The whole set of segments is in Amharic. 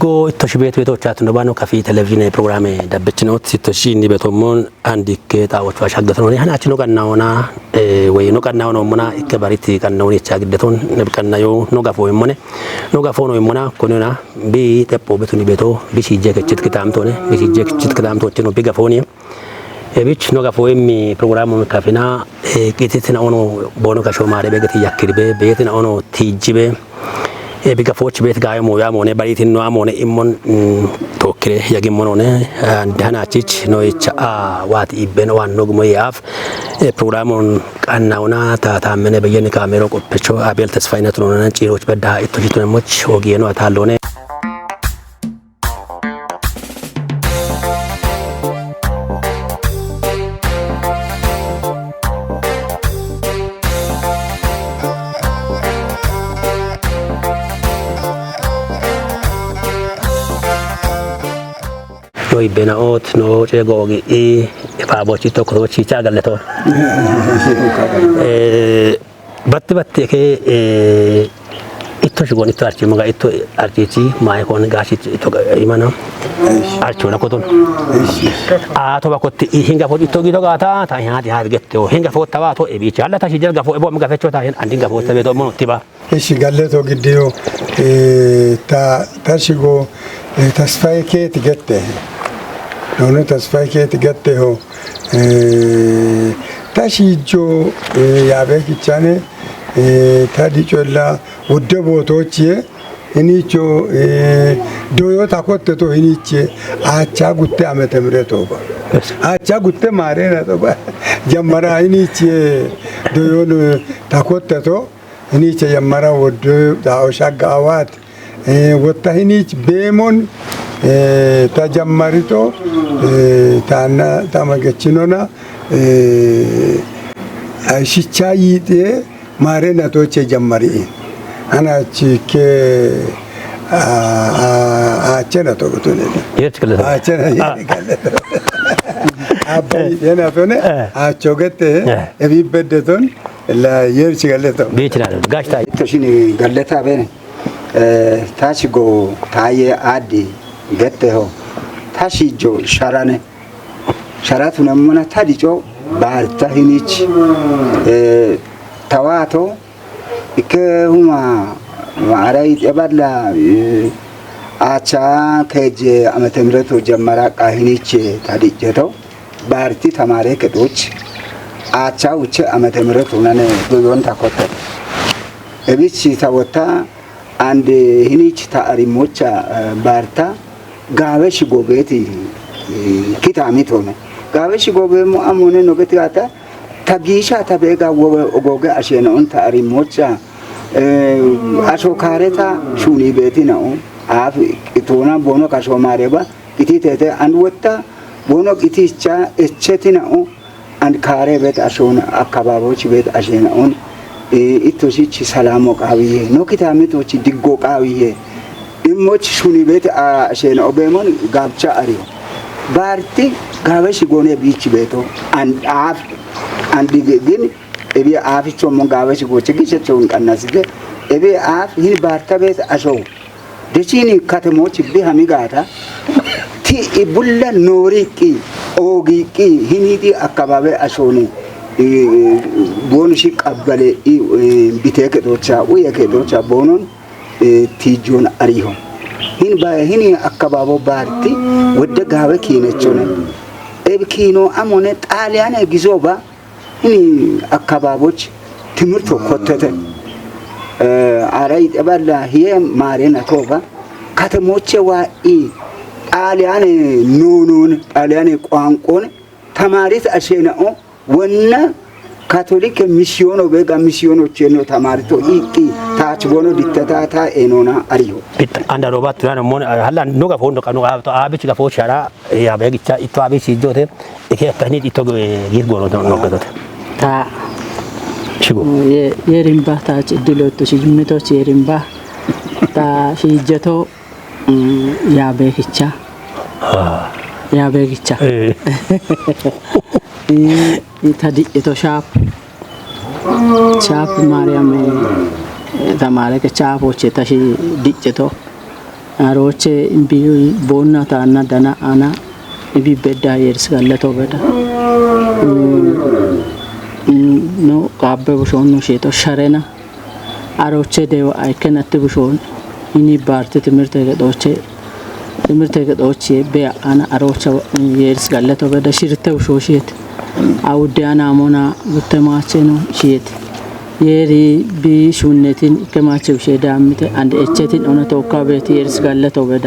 Go itoshi ቤት ቤቶቻት ነው ባኖ ካፌ ቴሌቪዥን ፕሮግራም ደብችኖት itoሺ እንዲ በቶሞን አንዲ ከታዎች ዋሻገት ነው ያናች ነው ቀናውና ወይ ነው ቀናው ነው ሙና ይከባሪት ቀናው ይቻግደቶን ንብቀናዮ ነው ጋፎ ይሞነ ነው ጋፎ ነው ይሞና ኮኖና ቢ ተፖ በቱኒ ቤቶ ቢሲጀ ከጭት ከታምቶነ ቢሲጀ ከጭት ከታምቶች ነው ቢጋፎኒ እቢች ነው ጋፎ የሚ ፕሮግራሙን ካፌና ቂቲትና ኦኖ ቦኖ ካሾ ማረ በገት ያክሪበ በየትና ኦኖ ቲጅበ ቢጋፎች ቤት ጋር ሞያ ሞኔ ባሪቲን ነው ሞኔ ኢሞን ቶክሬ ያገሞኖነ ዳናቺች ነው ይቻ ዋት ኢበን ዋን ነው ግሞ ያፍ ፕሮግራሙን ቀናውና ታታመነ በየነ ካሜራ ቆጥቾ አቤል ተስፋይነት ነው ነን ጪሮች በዳ ኢቶጂቱ ነሞች ኦጌ ነው አታሎነ noi benaot no chegogi e fabochi to krochi chagaleto batte ke itto shigon itto archi maga itto archichi mai kon gashi to imano archi na koton a to bakotti hinga fo itto gido gata ta hadi getto hinga fo tawa to e bici alla ta shi jerga fo e bo maga fecho ta hen andinga fo tabe do mon tiba eshi galleto gidio ta shigo tasfai ke tigette non tasfai che ti gatte ho tashijo yabe kichane tadicholla udde botochie inicho doyo takotte to iniche acha gutte ametemre to ba acha gutte mare na to ba jamara iniche doyo takotte to iniche jamara wodde da oshagawat wotta iniche bemon ተጀመሪቶ ታና ታመገችኖና አይሽቻይጤ ማረናቶች ጀመሪ አናቺከ አቸና ተቆቶነ አቸና ይገለጥ አባይ የናቶነ አቾገተ እቢበደቶን ለየርች ገለጦ ቤትላል ጋሽታ ተሽኒ ገለታ በነ ታሽጎ ታየ አዲ ገተው ታሽጆ ሻራነ ሻራቱ ነሙና ታዲጆ ባርታ ሂኒች ተዋቶ እከሁማ ማራይ የባላ አቻ ከጀ አመተ ምህረቱ ጀመራ ቃሂኒች ታዲጀተው ባርቲ ተማሪ ከዶች አቻ ውጭ አመተ ምህረቱ ነነ ዶዮን ታቆተ እቢች ታወታ አንድ ሂኒች ታሪሞቻ ባርታ ጋበሽ ጎቤት ኪታሚት ሆነ ጋበሽ ጎቤሙ አሞነ ነው ገትጋታ ታጊሻ ታበጋ ወጎገ አሸነውን ታሪሞቻ አሾካሬታ ሹኒ ቤት ነው አፍ ኢቶና ቦኖ ካሾ ማሬባ ኢቲቴተ አንድ ወጣ ቦኖ ኢቲቻ እቸቲ ነው አንድ ካሬ ቤት አሾና አካባቢዎች ቤት አሸነውን ኢቶሲች ሰላም ወቃዊዬ ነው ኪታሚቶች ዲጎ ቃዊዬ ኢሞች ሹኒ ቤት አሸነ ኦቤሞን ጋብቻ አሪዮ ባርቲ ጋበሽ ጎኔ ቢች ቤቶ አንድ ግን እቢ አፍቾ ሞን ጋበሽ ጎች ግቸውን ቀናስደ እቢ አፍ ይህን ባርታ ቤት አሾው ደቺኒ ከተሞች ቢሃሚጋታ ቲ ኢቡላ ኖሪቂ ኦጊቂ ሂኒዲ አካባቢ አሾኒ ቦንሺ ቀበለ ቢቴከቶቻ ወየከቶቻ ቦኖን ቲጆን አሪሆ ይህን አካባቢ ባርቲ ወደ ጋበ ኪነቾነ ኤብኪኖ አሞነ ጣሊያን ግዞባ ይህን አካባቢዎች ትምርቶ ኮተተ አራይ ተባላ ይሄ ማሬና ቶባ ከተሞቼ ዋኢ ጣሊያን ኖኖን ጣሊያን ቋንቆን ተማሪት አሸናኦ ወና ካቶሊክ ሚስዮኖ በጋ ሚስዮኖች ነው ተማርቶ ኢቂ ታች ቦኖ ዲተታታ ኤኖና አሪዮ አንዳ ሮባት ቱና ሞን ሀላ ኖጋ ፎንዶ ቀኑ አብቶ አብች ጋፎ ሻራ ያ በግቻ ኢቶ አብች ይጆቴ እከ ተህኒት ኢቶ ጊት ጎኖ ነው ገቶት ታ ሽጎ የሪምባ ታች ድሎቶ ሲጅምቶች የሪምባ ታ ሲጀቶ ያ በግቻ tadi itu shop Mariam tamare ke shop oche tashi dijeto aroche imbi bonna tanna dana ana ibi bedda years gallato beda no kabbe bushon no sheto sharena aroche dewa aikenat bushon ini barte ትምህርት ገዶቼ በአና አሮቻ የርስ ጋለቶ በደሽርተው ሾሽት አውዲያና ሞና ጉተማቼ ነው ሺት የሪ ቢሹነቲን ከማቸው ሸዳምተ አንድ እቸቲን ኦነ ተወካ ቤት የርስ ጋለቶ በዳ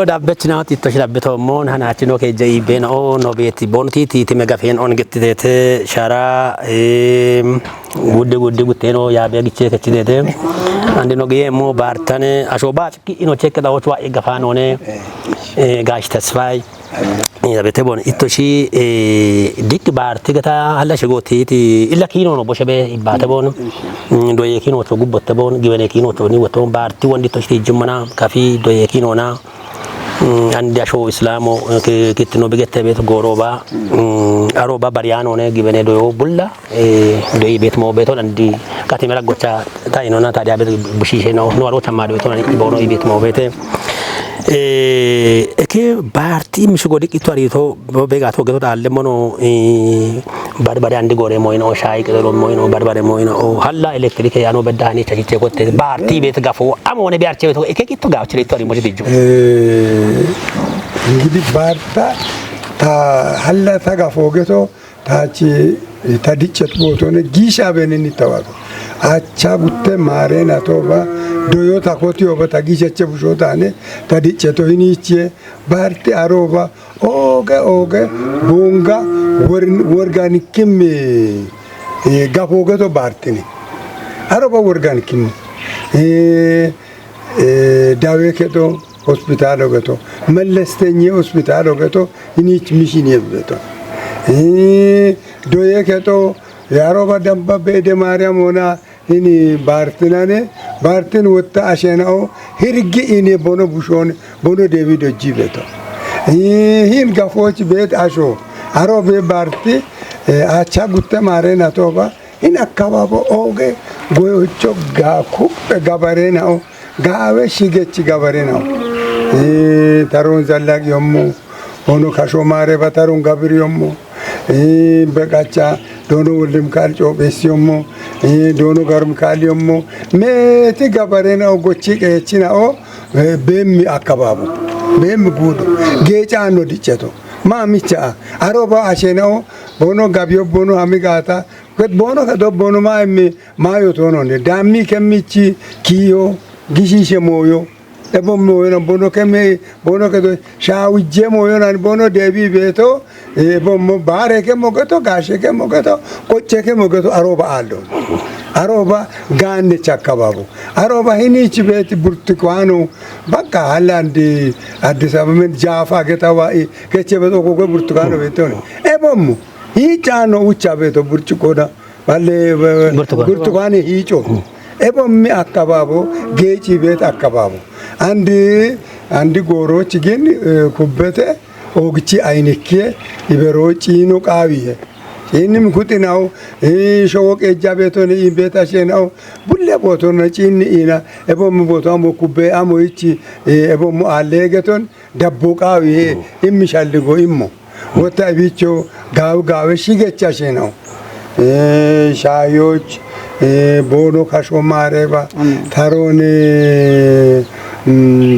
ዳበችና ቲቶሽ ዳበቶ ሞን ሀናችኖ ከጀይ ቤኖ ኖ ቤት ቦንቲ ቲቲ መጋፌን ኦን ግትቴት ሻራ ጉድ ጉቴኖ ያበግቼ ከችቴት አንድ ነው ገየሞ ባርተን አሾባ ጭቂ ኢኖ ቼክ ዳዎች ዋ ይገፋን ሆነ ጋሽ ተስፋይ ያበተ ቦን ኢቶሺ ዲክ ባርቲ ገታ አላ ሸጎቲ ኢላ ኪኖ ነው ቦሸበ ይባተ ቦን ዶየ ኪኖ ቾ ጉቦተ ቦን ግበኔ ኪኖ ቾ ኒ ወቶ ባርቲ ወንዲቶሽ ቲጅመና ካፊ ዶየ ኪኖና አንድ ያሾ እስላሞ ከክትኖ በገተ ቤት ጎሮባ አሮባ ባሪያኖ ነ ግበኔ ዶዮ ቡላ ዶይ ቤት ሞ ቤቶን አንዲ ካቴሜራ ጎቻ ታይኖና ታዲያ ቤት ቡሺሼ ነው ኖሮ ተማዶ ቤቶን አንዲ ቦኖ ቤት ሞ ቤት እከ ባርቲ ምሽጎዲ ቂቷሪቶ በጋቶ ገቶ አለሞኖ ባርባሪ አንዲ ጎሬ ሞይኖ ሻይ ቅጠሎ ሞይኖ ባርባሪ ሞይኖ ሀላ ኤሌክትሪክ ያኖ በዳኒ ቸቺቼ ኮቴ ባርቲ ቤት ጋፎ አሞነ ቢያርቼ ቤት እከ ቂቱ ጋው ቸሪቶ ሪሞጂ ዲጁ እንግዲህ ባርታ ታ ሀላ ታጋፎ ገቶ ታቺ ታዲጨት ቦቶነ ጊሻ በነን ይተዋቶ አቻ ጉተ ማሬና ቶባ ዶዮታ ኮቲዮ በታጊቸቸ ቡሾታኔ ታዲጨቶ ሂኒቼ ባርቲ አሮባ ኦገ ቦንጋ ወርጋኒክም ጋፎገቶ ባርቲኒ አሮባ ወርጋኒክም ዳዌከቶ ሆስፒታል ገቶ መለስተኛ ሆስፒታል ገቶ ሂኒች ሚሽን የበቶ ዶየከቶ ያሮባ ደምባ በደ ማርያም ሆና ኢኒ ባርትናኔ ባርትን ወጣ አሸናው ህርግ ኢኒ ቦኖ ቡሾን ቦኖ ዴቪድ ጂቤቶ ይህን ጋፎች ቤት አሾ አሮቤ ባርቲ አቻ ጉተ ማሬና ቶባ ኢን አካባቢ ኦገ ጎዮቾ ጋኩ ጋባሬናው ጋዌ ሽገች ጋባሬናው ታሮን ዘላቅ yomu ሆኖ ካሾ ማሬ ባታሮን ጋብር yomu በቃቻ ዶኖ ወልም ካልጮ በሲዮሞ ዶኖ ጋርም ካልዮሞ ሜቲ ጋባሬናው ጎቺ ቀቺናኦ በም አካባቡ በም ጉዱ ጌጫኖ ዲጨቶ ማሚቻ አሮባ አሸናኦ ቦኖ ጋቢዮ ቦኖ አሚጋታ ቦኖ ከዶ ቦኖ ማዮ ቶኖ ዳሚ ከሚቺ ኪዮ ጊሺሸ ሞዮ ebomo eno bono keme bono kedo shaawije moyona bono debi beto ebomo bare ke mogeto gashe ke mogeto koche ke mogeto aroba aldo aroba ganne chakababu aroba hinichi beti burtukwano baka halandi addis ababa jafa getawa keche beto ko burtukwano beto ebomo hichano ucha beto burchukoda balle burtukwani hicho ebomi akababu gechi bet akababu አንድ ጎሮች ግን ኩበተ ኦግቺ አይነከ ይበሮጭ ነው ቃዊየ ይንም ኩጥናው ሾወቅ እጃ ቤቶን ይቤታሸናው ቡለ ቦቶን ጪን ኢና እቦም ቦታም ኩበ አሞይቺ እቦም አለገቶን ደቦ ቃዊየ ይምሻልጎ ይሞ ወታ ቢቾ ጋው ሽገቻሸናው ሻዮች ቦኖ ካሾማሬባ ታሮን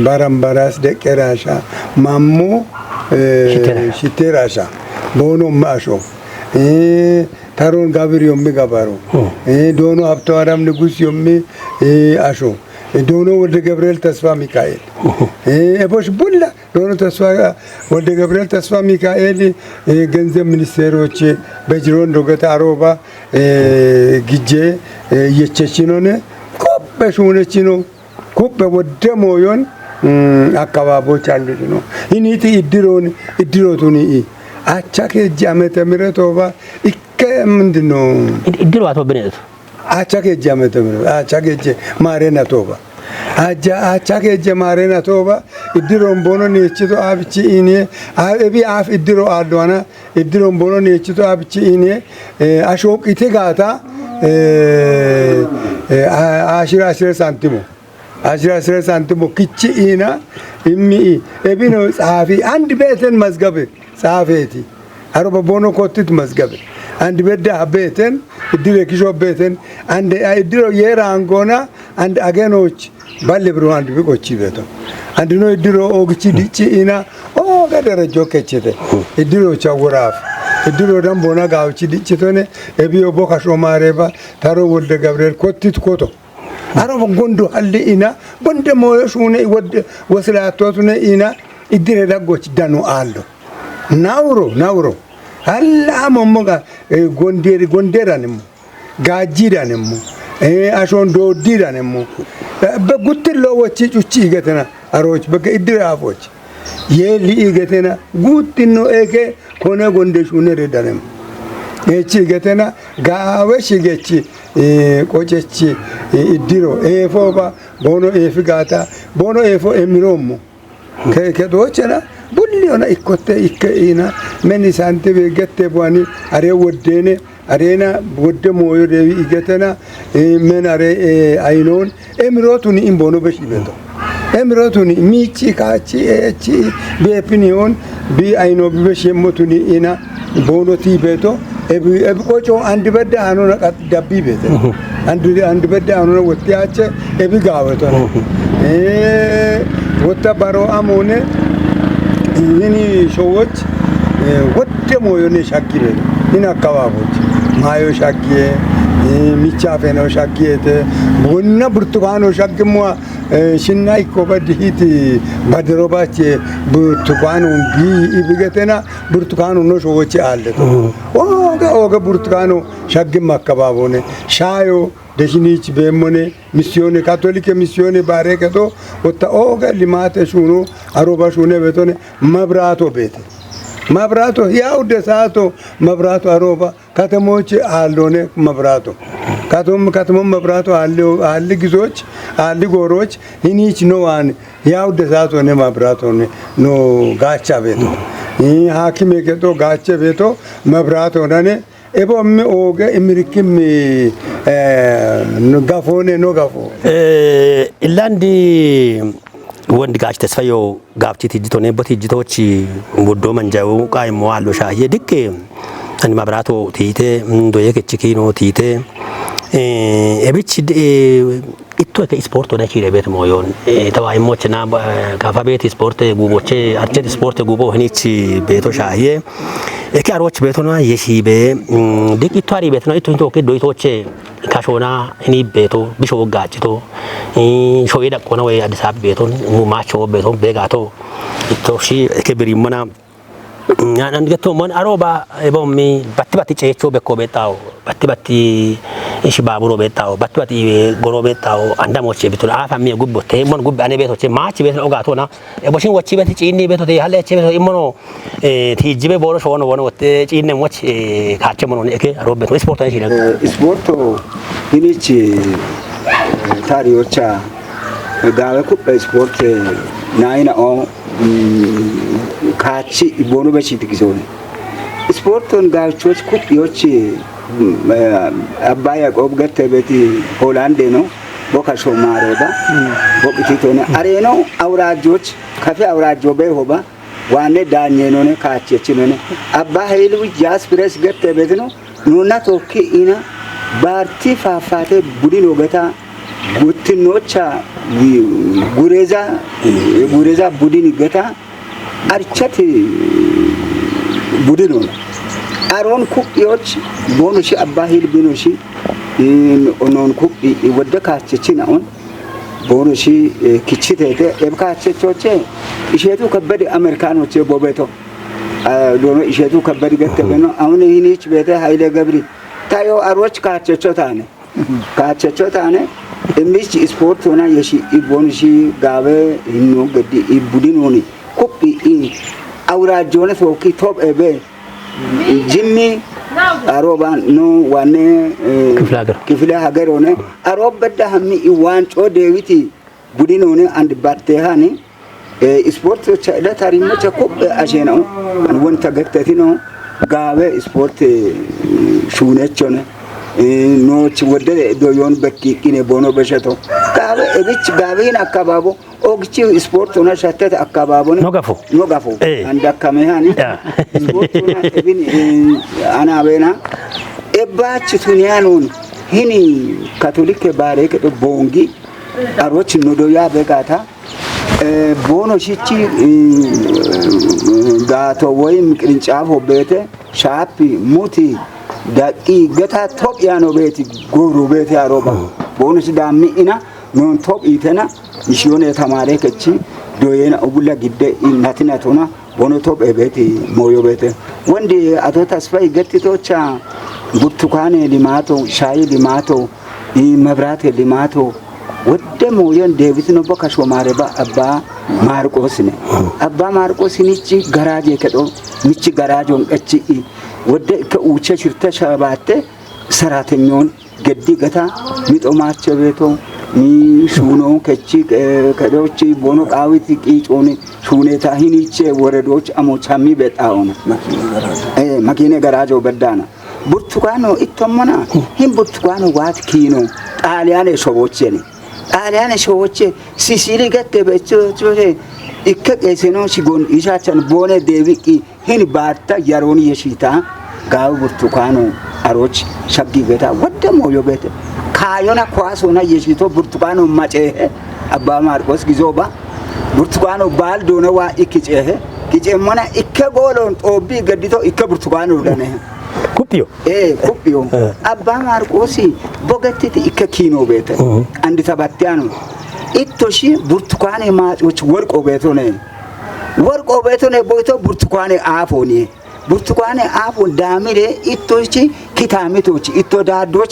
ባራምባራስ ደቀራሻ ማሞ ሽቴራሻ ቦኖ ማሾ ታሮን ጋብር ዮሚ ጋባሮ ዶኖ ሀብተዋራም ንጉስ ዮሚ አሾ ዶኖ ወልደ ገብርኤል ተስፋ ሚካኤል ኤቦሽ ቡላ ዶኖ ተስፋ ወልደ ገብርኤል ተስፋ ሚካኤል ገንዘብ ሚኒስቴሮች በጅሮን ዶገታ አሮባ ጊጄ የቸችኖነ ኮበሹነችኖ ኮበ ወደሞዮን አካባቢዎች አሉት ነው ኢኒቲ እድሮቱን አቻከ እጅ ዓመተ ምህረት ኦባ እከ ምንድነው እድሮ አቶ ብነቱ አቻከ እጅ ዓመተ ምህረት አቻከ እጅ ማሬና ቶባ አቻከ እጅ ማሬና ቶባ እድሮን ቦኖን የችቶ አብቺ ኢኔ አቢ አፍ እድሮ አልዋና እድሮን ቦኖን የችቶ አብቺ ኢኔ አሾቂቴ ጋታ አሽራ ሳንቲሞ አሽራ ሳንቲሞ ክቺ ኢና እሚ እቢኖ ጻፊ አንድ ቤተን መዝገብ ጻፈቲ አሮባ ቦኖ ኮትት መዝገብ አንድ በዳ ቤተን እድሮ ኪሾ ቤተን አንድ እድሮ የራንጎና አንድ አገኖች ባለብሮ አንድ ቢቆቺ ቤቶ አንድ ነው እድሮ ኦግቺ ዲቺ ኢና ኦ ገደረጆ ከቸተ እድሮ ቻወራፍ እድሮ ደምቦና ጋውቺ ዲቺ ቶነ እቢዮ ቦካሾ ማሬባ ታሮ ወልደ ገብርኤል ኮትት ኮቶ አሮባ ጎንዶ አለ ኢና ጎንደ ሞዮሹነ ወድ ወስላቶቱነ ኢና እድረ ዳጎች ዳኑ አሎ ናውሮ አላ ሞሞጋ ጎንዴራንሞ ጋጂዳንሞ አሾን ዶዲዳንሞ በጉትሎ ወጪ ጩቺ ይገተና አሮች በገ እድረ አፎች የሊ ይገተና ጉትኖ ኤከ ኮነ ጎንደሹነ ረዳንም እቺ ይገተና ጋወሽ ይገቺ ቆጨቺ እድሮ ኤፎባ ቦኖ ኤፍጋታ ቦኖ ኤፎ ኤሚሮሞ ከዶቸና ቡሊዮና ኢኮቴ ኢከኢና መኒ ሳንቴ በገቴ ቦኒ አሬ ወደኔ አሬና ወደ ሞዮ ደቢ ይገተና ምን አሬ አይኖን ኤሚሮቱን ኢምቦኖ በሽበቶ ኤሚሮቱን ሚቺ ካቺ እቺ በፒኒዮን ቢ አይኖ በሽሞቱን ኢና ቦኖቲ ቤቶ ኤብቆጮ አንድ በዳ አኖና ዳቢ ቤተ አንድ በዳ አኖና ወጥያቸ ኤብጋወቶ ወጣ ባሮ አሞነ ይህኒ ሰዎች ወደ ሞዮኔ ሻኪሬ ይህን አካባቢዎች ማዮ ሻኪዬ ሚቻፌ ነው ሻኪዬት ቡና ብርቱካኖ ሻኪሟ ሽና ይኮበድ ሂት ባድሮባች ብርቱካኑ ቢ ይብገተና ብርቱካኑ ነው ሰዎች አለቶ ኦገ ብርቱካኑ ሻኪም አካባቢone ሻዮ ደሽኒች በመኔ ሚስዮኔ ካቶሊክ ሚስዮኔ ባረከቶ ወጣ ኦገ ሊማተ ሹኑ አሮባ ሹኔ በቶኔ መብራቶ ያው ደሳቶ መብራቶ አሮባ ከተሞች አሎኔ መብራቶ ከተሞ መብራቶ አለ ግዞች አለ ጎሮች ሂኒች ኖዋን ያው ደሳቶ ነ መብራቶ ኖ ጋቻ ቤቶ ሐኪም የገቶ ጋቻ ቤቶ መብራቶ ነኔ ኤቦም ኦገ እምሪክም ጋፎኔ ኖ ጋፎ ኢላንዲ ወንድ ጋች ተስፋዮ ጋብቺ ትጅቶኔ በትጅቶች ወዶ መንጃው ቃይሞ አሎ ሻየ ድክ አን ማብራቶ ቲቴ እንዶየ ከችኪኖ ቲቴ ኤብቺ ኢቶ ከስፖርት ወደ ቺ ለቤት ሞዮን ተዋይሞችና ጋፋ ቤት ስፖርት ጉቦቼ አርቸት ስፖርት ጉቦ ህኒች ቤቶ ሻየ እካሮች ቤቶና የሺቤ ድቂቷ ሪ ቤት ነው ኢቶ ዶይቶቼ ካሾና እኒ ቤቶ ቢሾ ጋጭቶ ሾይ ደቆና ወይ አዲስ አበባ ቤቶን ሙማቾ ቤቶን ቤጋቶ ኢቶሺ ከብሪሞና አንድ ገቶ ሞን አሮባ ኤቦሚ ባቲ ጨቾ በኮ ቤታው ባቲ እሺ ባቡሮ ቤታው ባቲ ጎሮ ቤታው አንዳሞቼ ቤቱ አፋሚ ጉቦቴ ሞን ጉብ አኔ ቤቶቼ ማች ቤት ኦጋቶና ኤቦሽን ወቺ ቤት ጪኒ ቤቶቴ ያለቼ ቤቶ ኢሞኖ ቲጅቤ ቦሮ ሾኖ ወኖ ወቴ ጪኒ ሞች ካቸ ሞኖ እከ አሮብ ቤቶ ስፖርት አንሺ ነው ስፖርት ሂኒች ታሪዮቻ ጋለኩ ስፖርት ናይና ኦ ካቺ ቦኖ በቺት ጊዜው ስፖርቱን ጋቾች ኩፒዎች አባያ ቆብ ገተ ቤት ሆላንድ ነው ቦካሾ ማረባ ቦክቲቶነ አሬኖ አውራጆች ከፈ አውራጆ በሆባ ዋኔ ዳኘ ነው ካቺች ነው አባ ኃይሉ ጃስ ፕሬስ ገተ ቤት ነው ኑና ቶኪ ኢና ባርቲ ፋፋቴ ቡዲን ወገታ ጉትኖቻ ጉሬዛ ቡዲን ገታ አርቸት ቡድን ነው አሮን ኩዮች ቦኖሽ አባሂል ቢኖሽ ኦኖን ኩ ወደካቸች ነው ቦኖሽ ክችቴ ኤብካቸቾቼ እሸቱ ከበደ አሜሪካኖች ቦቤቶ ዶኖ እሸቱ ከበደ ገተበኖ አሁን ይህንች ቤተ ኃይለ ገብሪ ታዮ አሮች ካቸቾታነ እምች ስፖርት ሆና የሺ ቦኖሽ ጋበ ይኑ ገዲ ቡድን ሆኒ ኩ አውራጆነ ሶኪ ቶፕ ኤቤ ጅሚ አሮባን ኖ ዋኔ ክፍለ ሀገር ሆነ አሮብ በዳ ሀሚ ዋንጮ ዴዊቲ ቡድን ሆነ አንድ ባቴሃኒ ስፖርት ለታሪሞ ቸኮብ አሸናው ወንተ ገተቲ ነው ጋበ ስፖርት ሹነች ሆነ ኖች ወደ ዶዮን በቂቂኔ ቦኖ በሸቶ ጋበ እብች ጋበን አካባቦ ኦግቺ ስፖርት ሆነ ሸተት አካባቦ ኖጋፎ አንድ አካመሃኒ ስፖርት ሆነ እብን አናበና እባች ቱኒያኖን ሂኒ ካቶሊክ ባሬክ ቦንጊ አሮች ኖዶያ በጋታ ቦኖ ሽቺ ጋቶ ወይም ቅርንጫፍ ሆበተ ሻፒ ሙቲ ዳቂ ገታ ቶጵያ ነው ቤት ጎሩ ቤት ያሮባ ቦኖስ ዳሚ ኢና ኖን ቶጵ ይተና ይሽዮነ ተማረ ከቺ ዶየና ኡቡላ ግደ እናትናቶና ቦኖ ቶጵ ቤት ሞዮ ቤት ወንዲ አቶ ተስፋይ ገጥቶቻ ብርቱካን ሊማቶ ሻይ ሊማቶ መብራት ሊማቶ ወደ ሞዮን ዴቪት ነው በካሾ ማረባ አባ ማርቆስ ነው አባ ማርቆስ ንቺ ጋራጅ ከዶ ንቺ ጋራጆን እቺ ወደ ከኡቸ ሽርተ ሸባተ ሰራተኛውን ገዲ ገታ ሚጦማቸ ቤቶ ኒ ሹኖ ከቺ ከዶች ቦኖ ቃዊት ቂጮኒ ሹኔታ ሂኒቼ ወረዶች አሞቻሚ በጣውና ማኪኔ ጋራጆ በዳና ብርቱካኖ ኢቶመና ሂም ብርቱካኖ ዋት ኪኖ ጣሊያን ሾቦቼኒ ጣሊያን ሾቦቼ ሲሲሊ ገተ በቾቾ ኢከቀሰኖ ሲጎን ኢሻቻን ቦኔ ዴቪቂ ሂን ባርታ ያሮኒ የሺታ ጋው ብርቱካኖ አሮች ሸጊ ገታ ወደ ሞዮ ቤት ካዮና ኳሶና የሺቶ ብርቱካኖ ማጨሄ አባ ማርቆስ ጊዞባ ብርቱካኖ ባልዶነዋ ኢክጨሄ ኪጨሞና ኢከጎሎን ጦቢ ገዲቶ ኢከ ብርቱካኖ ደነ ኩፒዮ አባ ማርቆስ ቦገቲት ኢከ ኪኖ ቤት አንድ ተባቲያኖ ኢቶሺ ብርቱካኔ ማጮች ወርቆ ቤቶ ነው ቦይቶ ብርቱካኔ አፎኒ ብርቱካኔ አፎ ዳሚሬ ኢቶሺ ኪታሚቶች ኢቶ ዳዶች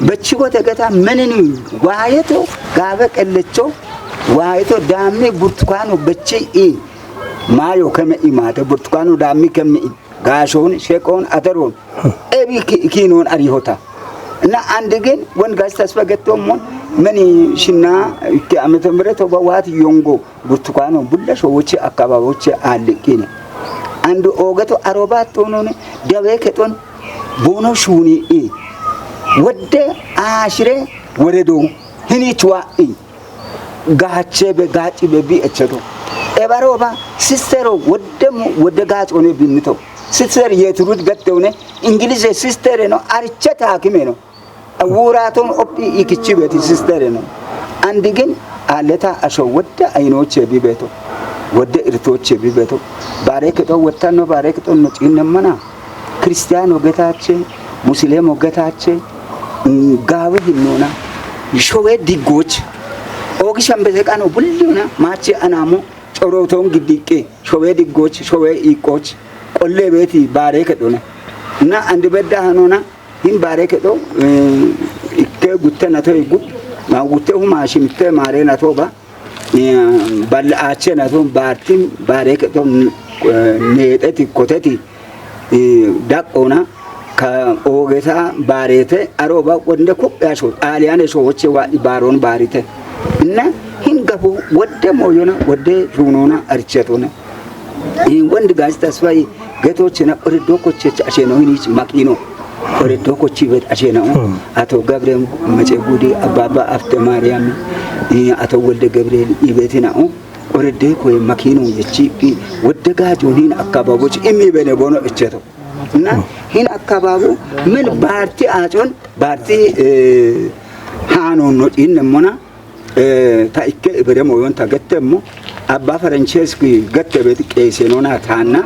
በችቦት ገታ ምንኒ ዋየቶ ጋበ ቀለቾ ዋየቶ ዳሚ ብርቱካኑ በቺ ማዮ ከመኢ ማተ ብርቱካኑ ዳሚ ከመኢ ጋሾን ሸቆን አተሮን ኤቢ ኪኖን አሪሆታ እና አንድ ግን ወንጋስ ተስፋ ገቶሞ ምን ሽና ከአመተ ምህረት በዋት ዮንጎ ብርቱካኑ ቡላ ሾዎች አካባቢዎች አልቂነ አንዱ ኦገቶ አሮባት ሆኖነ ደበ ከጦን ቦኖ ሹኒ ወደ አሽሬ ወረዶ ህኒችዋ ጋቼ በጋጪ በቢ እቸቶ ኤባሮባ ሲስተሮ ወደ ጋጭ ሆነ ቢምቶ ሲስተር የትሩድ ገጠውነ እንግሊዝ ሲስተር ነው አርቸታ ሐኪም ነው አውራቶን ኦፒ ኢክቺ ቤት ሲስተር ነው አንድ ግን አለታ አሾ ወደ አይኖች ቢቤቶ ወደ እርቶች ቢቤቶ ባረከቶ ወጣኖ ባረከቶ ነው ጭነመና ክርስቲያን ወገታቸ ሙስሊም ወገታቸ ጋብ ይኖና ሾዌ ዲጎች ኦግሻም በዘቃ ነው ሁሉና ማቼ አናሞ ጮሮቶን ግዲቄ ሾዌ ዲጎች ሾዌ ኢቆች ቆሌ ቤቲ ባረከቶ ነው እና አንድ በዳ ሆኖና ይም ባረከቶ ኢከ ጉተና ተይ ጉ ማውቴው ማሽምተ ማሬና ቶባ ባልአቸ ናቶ ባርቲም ባረከቶ ኔጠቲ ኮተቲ ዳቆና ከኦጌታ ባሬተ አሮባ ወንደ ኮያሾ ጣሊያን ሾዎች ባሮን ባሪተ እና ሂንገፉ ወደ ሞዮና ወደ ሹኖና አርቸቶና ወንድ ጋዝ ተስፋይ ገቶችና ኦርዶኮች አሸነው ሂኒች ማቂኖ ኦርዶኮች ቤት አሸነው አቶ ገብረም መጨጉዲ አባባ አፍተ ማርያም አቶ ወልደ ገብርኤል ይቤትናው ኦርዴ ኮይ ማኪኖ የቺ ወደ ጋጆኒን አካባቢዎች የሚበነ ቦኖ እቸቶ እና ሂን አካባቡ ምን ባርቲ አጮን ባርቲ ሃኖ ነው ኢንሞና ታይከ በደሞ ወንታ ገተሞ أبا فرنشيسكي قد بيت كيسينونا تانا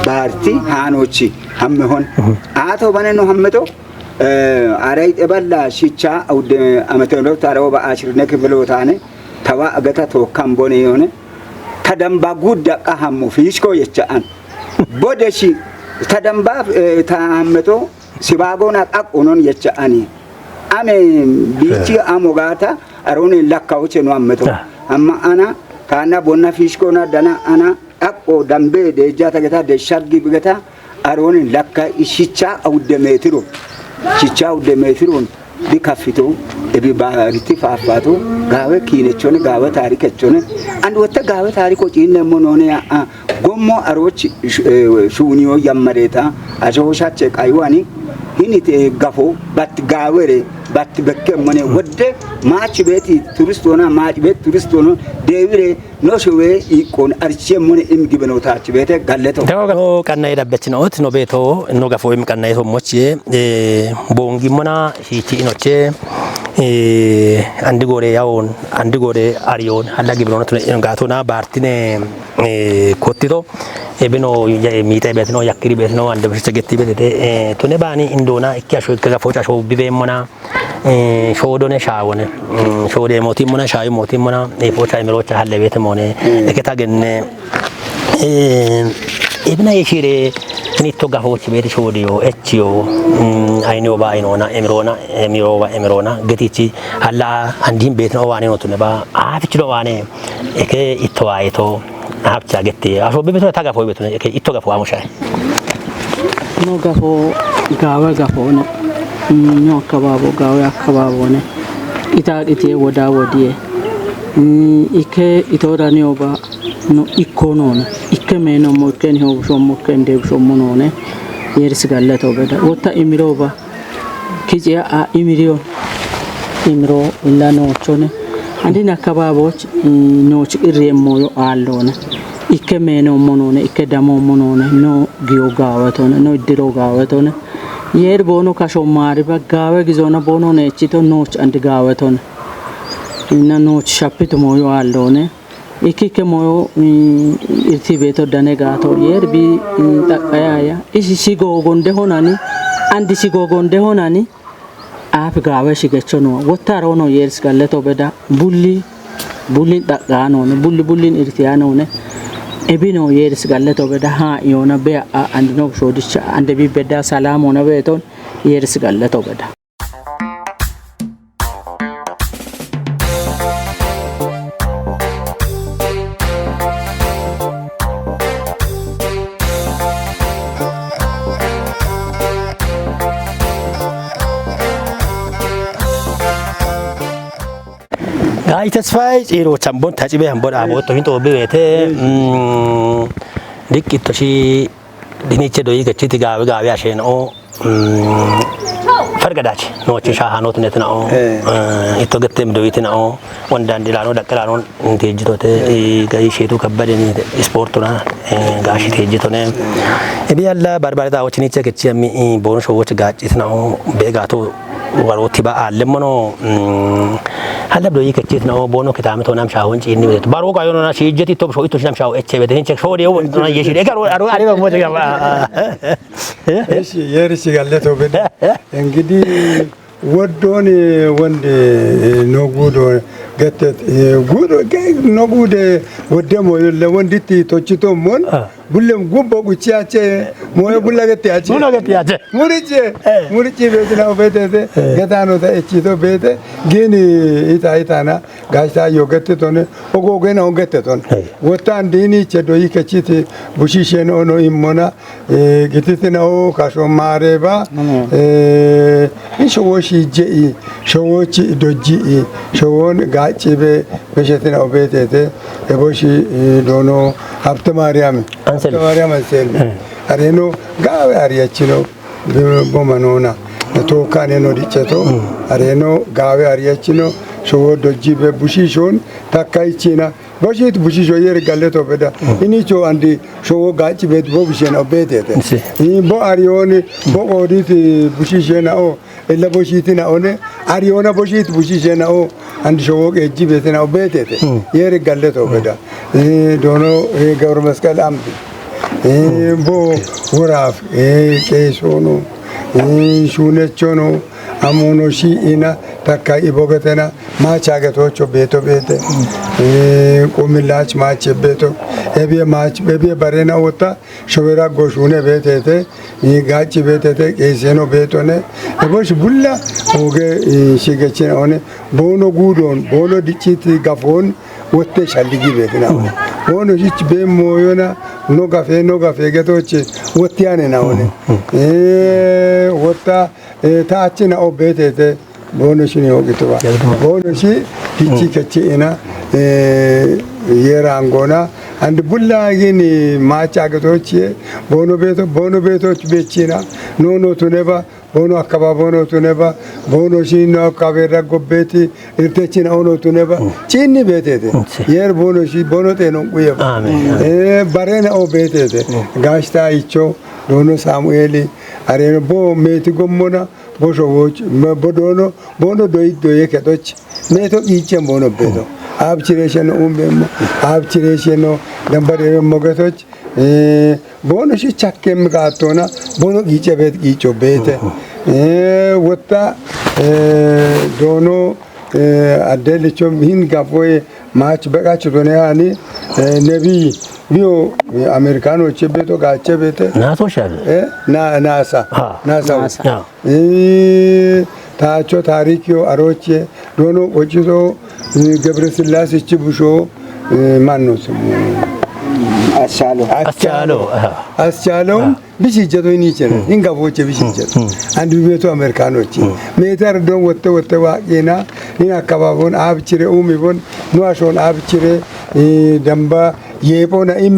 بارتي هانوشي هم هون آتو بنينو همتو أريد إبلا شيشا أو أمتنو تارو باشر نكبلو تاني توا أغتا تو كامبونيوني تدم باغود دقا همو فيشكو يچان بودشي تدم با تامتو سباغونا أقونون يچاني أمي بيچي أموغاتا أروني لكاوچي نو أمتو أما أنا كانا بونا فيشكونا دانا أنا أقو دمبي دي جاتا غتا دي شرقي بغتا أروني لكا شيشا أو دميترو شيشا أو دميترون دي كافتو ابي بارتي فافاتو غاوه كينچون غاوه تاريخچون اند وتا غاوه تاريخو چين نمونونيا غومو اروچ شونيو يمريتا اجوشاچ قايواني هينيت غافو بات غاوري بات بكمنه ود ماچ بيتي تورستونا ماچ بيت تورستونو ديويري نوشوي يكون ارچمون امغبنو تاچ بيت غالتو دغو كناي دبچنوت نو بيتو نو غافو يم كناي توموچ بونغي منا هيتي نوچه andi gore yawon andi gore ariyon halla gibrono to gatona bartine kottito ebino mite betno yakiri betno ande bishte getti betete to ne bani indona ikkasho ikka focha sho bibemona shodone shawone shode motimona shayi motimona e focha emerocha halle betemone eketa genne ebina yeshire nitto gafochi beti shodiyo echiyo ayno ba aynona emirona getichi alla andin betno wane notune ba afichdo wane eke itwaito habcha getti afo bebeto taga fo betno eke itto gafo amushay no gafo gawa gafo ne no kababo gawa kababo ne ita ite woda wodie ike itorani oba no ikonon ikke meno mo ken ho shomo ken de shomo none yeris gallato beda wota imiroba kije a imirio imro illa no chone andina kababoch no chiremo yo allone ikke meno monone ikke damo monone no giyo gawatone no diro gawatone yer bono kasho mari ba gawe gizona bono ne chito noch and gawatone inna noch shapito mo yo allone ikike moyo irti beto dane gato yer bi takaya isi sigo gonde honani andi sigo gonde honani af gawe shigechono wotaro no yer skalleto beda bulli dagano ne bulli irtiano ne ebino yer skalleto beda ha yona be andi no shodicha ande bi beda salamo na beton yer skalleto beda Ai tesfai iro chambon tachibe hambon aboto hinto bebete dikito shi diniche do yiga chiti gawe ashen o fargadachi no chi shahano tunetna o ito gatem do yitina o wondan dilano dakrano tejitote gai shetu kabbade ni sportuna gashi tejitone ebi alla barbarata o chiniche kechami bon show gachitna o begato waroti ba allemono هلا بدو يكتيت نو بونو كتامه تونام شاون چيني بيت بارو كايو نا شيجتي توب شو يتوش نام شاو اتش بيتين چك شو ديو نا يشي دكارو ارو اري بمو جا ايش يرسي قالته بد انغدي ودوني وند نوغودو ገተት ጉዶ ነጉደ ወደሞ ለወንዲቲ ቶችቶ ሞን ቡለም ጉቦ ጉቺያቸ ሞየ ቡላ ገተያቸ ሙሪቼ ቤትናው ቤተተ ገታኖ ተእቺቶ ቤተ ግን ኢታይታና ጋሽታ yogetቶነ ኦጎገና ኦገተቶን ወታ እንዲኒ ቸዶይ ከቺት ቡሺሸን ኦኖ ኢሞና ግትትናው ካሾማሬባ ኢሾዎሺ ጄኢ ሾዎች ዶጂ ሾውን ጋጭቤ በሸተና ኦቤቴተ ኤቦሺ ዶኖ ሀብተ ማርያም አንሰል አሬኖ ጋዌ አሪያችኖ ቦመኖና ቶካኔ ኖ ዲቸቶ አሬኖ ጋዌ አሪያችኖ ሾዎ ዶጂቤ ቡሺሾን ታካይቺና በሽት ቡሺሾ የርጋለቶ በዳ ኢኒቾ አንዲ ሾዎ ጋጭቤት ቦብሸና ኦቤቴተ ቦ አሪዮን ቦ ኦዲት ቡሺሸና ኦ إلا بوشيتنا أونه أريونا بوشيت بوشيشنا أو عند شوق يجيب يتنا أو بيته يرجع له توبدا ዶኖ ገብረ መስቀል አምቢ ቦ ወራፍ ቄሶኖ ሹነቾኖ አሞኖሺ ኢና ታካ ኢቦገተና ማች አገቶቾ ቤቶ ቤተ ቆምላች ማች ቤቶ ኤቤ ማች ኤቤ በሬና ወጣ ሾበራ ጎሹነ ቤተተ ጋጭ ቤተተ ቄሴኖ ቤቶነ እቦሽ ቡላ ኦገ ሽገችን ሆነ ቦኖ ጉዶን ቦኖ ዲቺት ጋፎን ወቴ ሻልጊ ቤትና ቦኖ ጂች በሞዮና ኖ ጋፌ ገቶች ወቲያኔ ናውነ ወጣ ታችን ኦ ቤተተ ቦኖሽን ይወቅቷ ቦኖሺ ዲቺ ከቺና የራንጎና አንድ ቡላ ግን ማቻ ገቶች ቦኖ ቤቶች ቤቺና ኖኖ ቱነባ ቦኖ አካባቢ ሆኖ ቱነባ ቦኖ ሲኖ አካባቢ ረጎቤቲ እርተችን ሆኖ ቱነባ ቺኒ ቤቴቴ የር ቦኖ ሲ ቦኖ ጤኖ ቁየባ ባሬና ኦ ቤቴቴ ጋሽታ ይቾ ዶኖ ሳሙኤል አሬኖ ቦ ሜቲ ጎሞና ቦሾዎች ቦኖ ዶይዶ የከቶች ሜቶ ይቸን ቦኖ ቤቶ አብችሬሽን ኡምበሞ አብችሬሽን ደንበሬ ሞገቶች ቦኖ ሽቻከም ጋቶና ቦኖ ይጨበት ይጮ ቤተ ወጣ ዶኖ አደልቾ ምን ጋፎይ ማች በቃች ዶኔያኒ ነብይ ቢዮ አሜሪካኖች ቤቶ ጋቸ ቤተ ናቶሻል ናሳ ታቾ ታሪክዮ አሮቼ ዶኖ ቆጭቶ ገብረ ስላሴ ችቡሾ ማነው ስሙ አስቻለው ቢሲጀቶ ይኒቸነ እንጋቦቼ ቢሲጀቶ አንዱ ቤቱ አሜሪካኖች ሜተር ዶን ወተ ዋቂና ይን አካባቢውን አብችሬ ኡሚቦን ኑአሾን አብችሬ ደምባ የቦና ኢም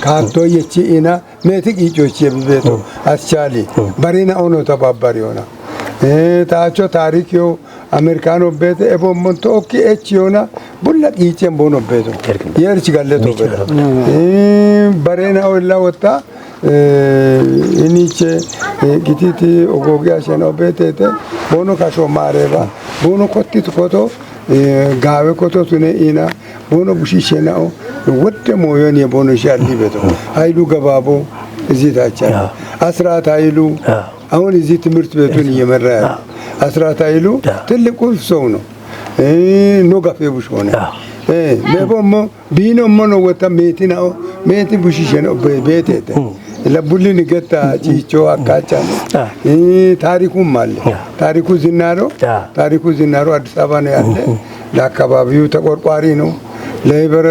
ካቶ የቺና ሜትቅ ይጮች የቤቱ አስቻሊ ባሪና ኦኖ ተባባሪዮና ታቾ ታሪክዮ አሜሪካኖ ቤት ኤቦሞንቶ ኦኪ ኤቺዮና ቡላ ይቸን ቦኖ ቤቱ የርች ጋለቶ ቤቱ ባሬና ኦላ ወጣ ኢኒቼ ጊቲቲ ኦጎጊያ ሸኖ ቤቴቴ ቦኖ ካሾ ማሬባ ቦኖ ኮቲት ኮቶ ጋዌ ኮቶ ቱኔ ኢና ቦኖ ቡሺሼናኦ ወደ ሞዮን የቦኖ ሻሊ ቤቱ ኃይሉ ገባቦ እዚህ ታቻ አስራት ኃይሉ አሁን እዚህ ትምህርት ቤቱን እየመራ ያለ አስራት ኃይሉ ትልቁ ሰው ነው ኖ ጋፌ ቡሽ ሆነ ለቦሞ ቢኖ ሞኖ ወጣ ሜቲናው ሜቲ ቡሽሽ ነው ቤቴተ ለቡልን ገታ ቺቾ አካቻ ታሪኩም አለ ታሪኩ ዝናሮ አዲስ አበባ ነው ያለ ለአካባቢው ተቆርቋሪ ነው ለይበረ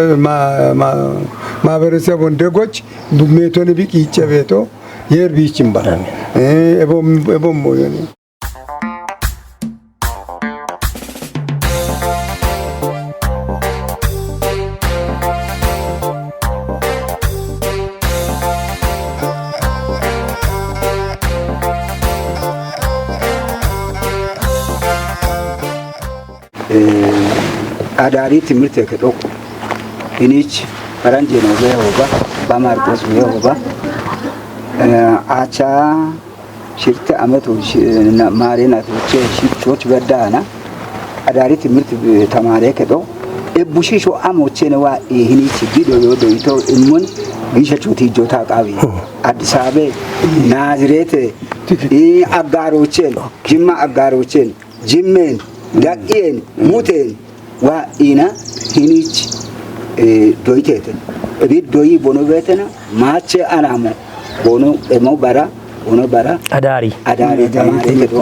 ማህበረሰብ ወንደጎች ሜቶን ቢቂ ይጨቤቶ የርቢችምባ ኤቦም ሞዮኒ አዳሪ ትምህርት ከዶቁ ኢኒች ፈረንጅ ነው በሆባ በማርቆስ በሆባ አቻ ሽርተ አመቶች እና ማሬናቶች ሽቾች በዳና አዳሪ ትምህርት ተማሪ ከዶ እቡሽሾ አሞቼ ነው ይህኒች ቪዲዮ ወዶይቶ እሙን ቢሸቹት ይጆታ ቃቢ አዲስ አበባ ናዝሬት አጋሮችን ጅማ አጋሮችን ጅሜን ዳቂን ሙቴን ዋኢና ሂኒች ዶይቴት እቢት ዶይ ቦኖ ቤተና ማቼ አናሞ ቦኖ ኤሞ ባራ ቦኖ ባራ አዳሪ ተማሪ ቤቶ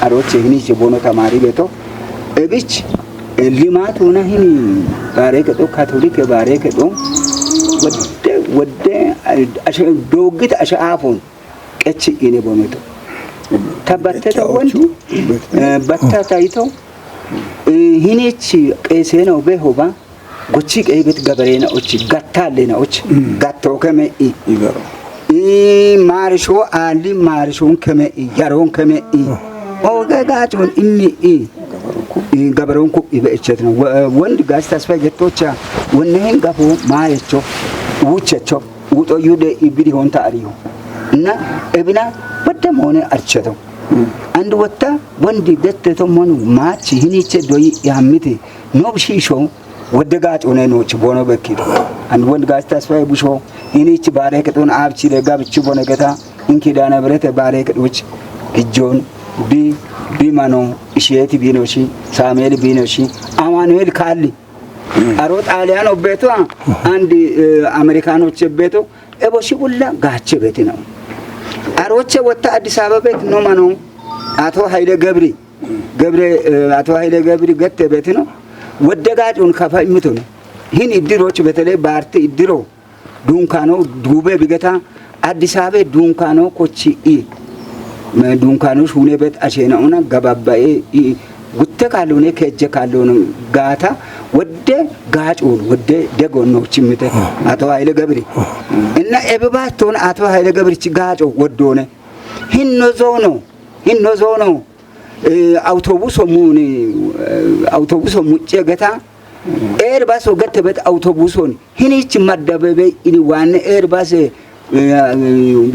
አሮቼ ሂኒች ቦኖ ተማሪ ቤቶ እቢች ሊማት ሆነ ሂኒ ባሬ ከዶ ካቶሊክ ባሬ ከዶ ወደ አሸ ዶግት አሻአፎን ቀች ኢኔ ቦኖቶ ተበተተ ወንድ በታታይቶ ሂኔች ቄሴ ነው በሆባ ጎቺ ቀይበት ገበሬ ነውች ጋታለ ነውች ጋቶ ከመ ይገሩ ማርሾ አሊ ማርሾን ከመ ያሮን ከመ ኦገጋቾን ኢኒ ገበሬውን ኩ ይበእቸት ነው ወንድ ጋስ ተስፋ ገቶቻ ወነህን ጋፎ ማየቾ ውቸቾ ውጦ ዩደ ይብዲ ሆንታ አሪዮ እና እብና በደም ሆነ አርቸተው አንድ ወጣ ወንድ ገተተው ሆነ ማች ሂኒቸ ዶይ ያምቴ ኖብሺሾ ወደጋጭ ሆነ ነውች ቦኖ በኪዶ አንድ ወንድ ጋር ተስፋዬ ቡሾ ይኒች ባሬ ከቶን አብቺ ለጋብቺ ቦነገታ እንኪዳነ ብረት ባሬ ከዶች ግጆን ቢማኖ እሺየቲ ቢኖሺ ሳሙኤል ቢኖሺ አማኑኤል ካሊ አሮ ጣሊያን ኦቤቶ አንድ አሜሪካኖች ቤቶ እቦሺ ሁላ ጋቸ ቤት ነው አሮቼ ወጣ አዲስ አበባ ቤት ነው ማኖ አቶ ኃይለ ገብሪ አቶ ኃይለ ገብሪ ገተ ቤት ነው ወደጋጩን ከፋይምቶ ነው ይህን እድሮች በተለይ ባርት እድሮ ዱንካኖ ዱቤ ቢገታ አዲስ አበባ ዱንካኖ ኮቺ ዱንካኖሽ ሁኔ ቤት አሸናውና ገባባኤ ጉተ ካልሆነ ከእጀ ካልሆነ ጋታ ወደ ጋጩን ወደ ደጎኖች ምተ አቶ ኃይለ ገብሪ እና ኤበባቶን አቶ ኃይለ ገብሪ ጋጮ ወዶነ ሂኖ ዞኖ አውቶቡስ ሙጭ ገታ ኤርባስ ወገተበት አውቶቡሶን ሂኒች መደበበ ኢኒ ዋነ ኤርባስ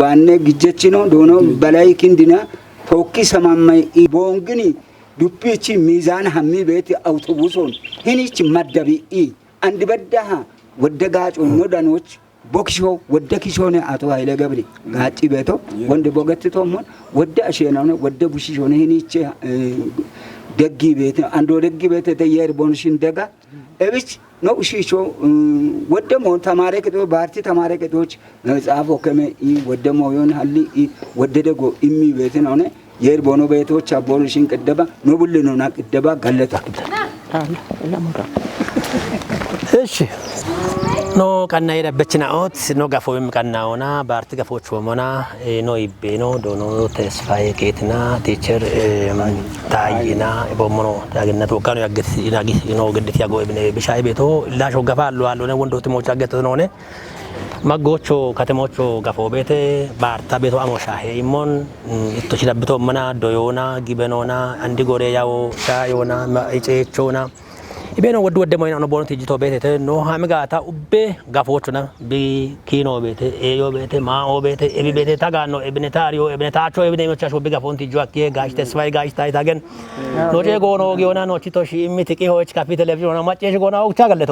ዋነ ግጀች ነው ዶኖ በላይ ክንዲና ቶኪ ሰማማይ ኢቦንግኒ ዱፒቺ ሚዛን ሀሚ ቤት አውቶቡሶን ሂኒች መደቢ አንድ በዳሃ ወደጋጮ ኖዳኖች ቦክሾ ወደ ኪሾነ አቶ ኃይለ ገብሪ ጋጪ ቤቶ ወንድ ቦገትቶሞን ወደ አሸናው ወደ ቡሽሾነ ሂኒች ደጊ ቤት አንዶ ደጊ ቤት ተየር ቦንሽን ደጋ እብች ነው ሺሾ ወደሞ ተማረ ከቶ ባርቲ ተማረ ከቶች ጻፎ ከመ ወደሞ ይሆን ሀሊ ወደደጎ ኢሚ ቤት ነው ነ የር ቦኖ ቤቶች አቦንሽን ቀደባ ነው ቡል ነው ና ቀደባ ጋለታ እሺ ኖ ቀና የደበችናኦት ኖ ጋፎም ቀናውና ባርቲ ጋፎች ወሞና ኖ ይቤኖ ዶኖ ተስፋዬ ቄትና ቲቸር ታይና ቦሞኖ ያገነቶ ወካኑ ያገት ይናጊ ኖ ግድት ያጎ ኢብነ በሻይ ቤቶ ላሾ ገፋሉ አሉነ ወንዶት ሞቻ ገት ነውነ ማጎቾ ከተሞቾ ጋፎ ቤተ ባርታ ቤቶ አሞሻ ሄይሞን ኢቶች ደብቶ መና ዶዮና ጊበኖና አንዲ ጎሬ ያው ሻዮና ማይጨቾና ኢቤኖ ወደ ሞይና ነው ቦኖ ቲጂቶ ቤተ ኖ ሃምጋታ ኡቤ ጋፎቹና ቢ ኪኖ ቤተ ኤዮ ቤተ ማኦ ቤተ ኤቢ ቤተ ታጋኖ ኤብነ ታሪዮ ኤብነ ታቾ ኤብነ ሞቻሾ ቢጋፎን ቲጆ አኬ ጋሽ ተስፋይ ጋሽ ታይታገን ኖቼ ጎኖ ጊዮና ኖቺቶሺ ኢሚቲቂ ሆች ካፊ ቴሌቪዥን ነው ማጨሽ ጎና ኦክቻ ገለቶ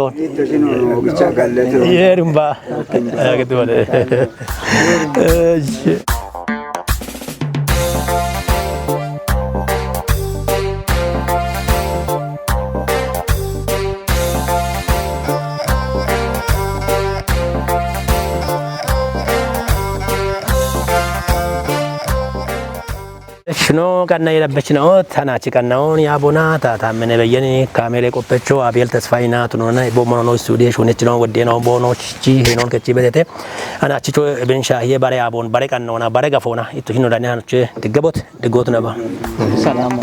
ኦክቻ ገለቶ ይሄርምባ አገጥወለ እሺ ሽኖ ቀና የለበችነው ታናቺ ቀናውን ያቦና ታታመነ በየኔ ካሜራ ቆፈቾ አቤል ተስፋይና ተኖና ቦሞኖ ስቱዲዮ ሾነች ነው ወደ ነው ቦኖች ጂ ሄኖን ከቺ በተተ አናቺቾ በንሻዬ ባሬ አቦን ባሬ ቀናውና ባሬ ገፎና ኢቱ ሂኖ ዳኒያኖች ድገቦት ድጎት ነባ ሰላም